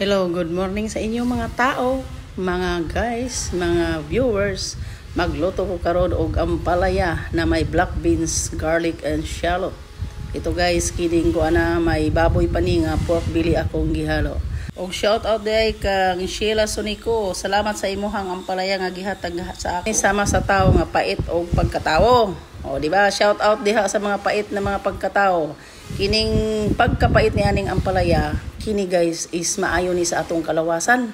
Hello, good morning sa inyo mga tao, mga guys, mga viewers. Magluto ko karon og ampalaya na may black beans, garlic and shallot. Ito guys, kidding ko ana may baboy pani nga pork belly akong gihalo. Og shout out day kang Sheila Sonico. Salamat sa imuhang ampalaya nga gihatag sa akin. Sama sa tao nga pait og pagkatawo. O di ba? Shout out diha sa mga pait na mga pagkatawo. Kining pagkapait ni aning ampalaya, kini guys is maayo ni sa atong kalawasan.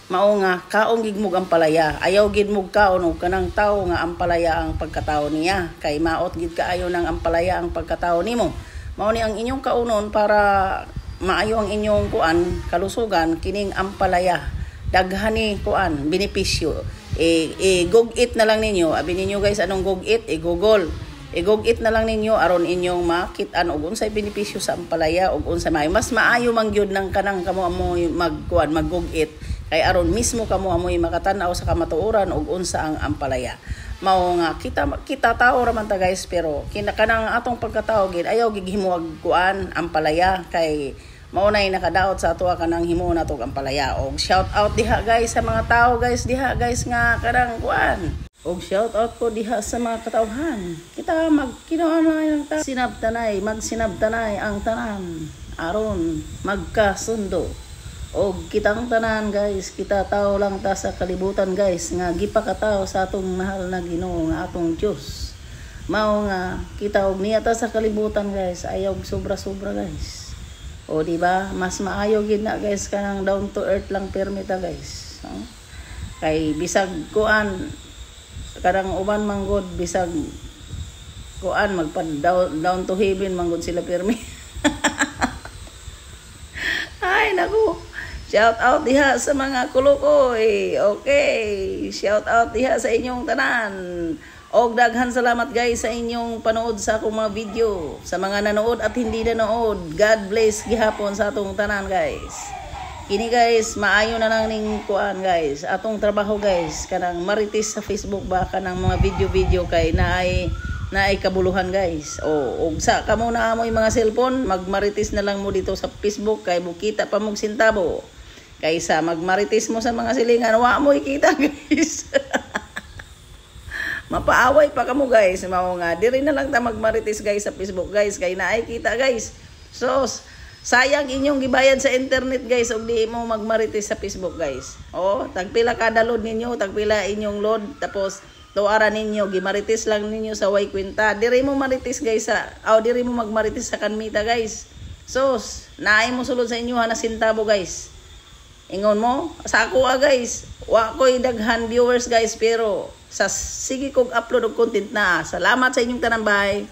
Mao nga kaong gigmug ampalaya, ayaw gid mug kaon og kanang tawo nga ampalaya ang pagkatawo niya. Kay maot gid kaayo ng ampalaya ang pagkatawo nimo. Mao ni ang inyong kaunon para maayo ang inyong kuan kalusugan kining ampalaya. Daghani kuan benepisyo. Gug-it na lang ninyo. Abi ninyo guys anong gug-it? Google. Igog-it na lang ninyo aron inyong makit-an og unsay benepisyo sa ampalaya og unsay mas maayo man gyud nang kanang kamo amoy magkuan maggug-it kay aron mismo kamo amoy makatan-aw sa kamatuoran og unsa ang ampalaya. Mao nga kita tao ra man ta guys pero kanang atong pagkatao gid ayaw gid himuag kuan ampalaya kay mao nay nakadaot sa ato kanang himo nato ampalaya. Og shout out diha guys sa mga tao guys diha guys nga kanang kuan. Og shout out ko diha sa mga katawhan. Kita magkinoan lang magsinabtanay ang tanan aron magkasundo. Og kitang tanan guys, kita tao lang ta sa kalibutan guys nga gipakataw sa atong mahal na Ginoo nga atong Dios. Mao nga kita og niya ta sa kalibutan guys, ayaw sobra-sobra guys. O di ba? Mas maayo gid na guys kanang down to earth lang permita guys. Kay bisag kuan karang uban manggod bisag kuan magpad down to heaven manggod sila permi. Ay naku, shout out diha sa mga kulukoy. Okay, shout out diha sa inyong tanan. Og daghan salamat guys sa inyong panood sa akong mga video. Sa mga nanood at hindi nanood, God bless gihapon sa atong tanan guys. Kini guys, maayo na lang ning kuan guys. Atong trabaho guys, kanang marites sa Facebook ba kanang mga video-video kay naay kabuluhan guys. Og sa kamo na amoy mga cellphone, magmarites na lang mo dito sa Facebook kay bukita pa mong sintabo. Kaysa magmarites mo sa mga silingan, wa mo kita guys. Mapaaway pa kamo guys. Mao nga diri na lang ta magmarites guys sa Facebook guys kay naay kita guys. So sayang inyong gibayad sa internet guys og di mo magmarites sa Facebook guys. Tagpila kada load ninyo, tagpila inyong load tapos tuara ninyo gimarites lang ninyo sa way kwenta. Diri mo marites guys diri mo magmarites sa kanmita guys. So naay mo sulod sa inyo na sintabo guys. Ingon mo sa ako guys. Wa koy daghan viewers guys pero sa sige kog upload og content na. Salamat sa inyong tanan, bye.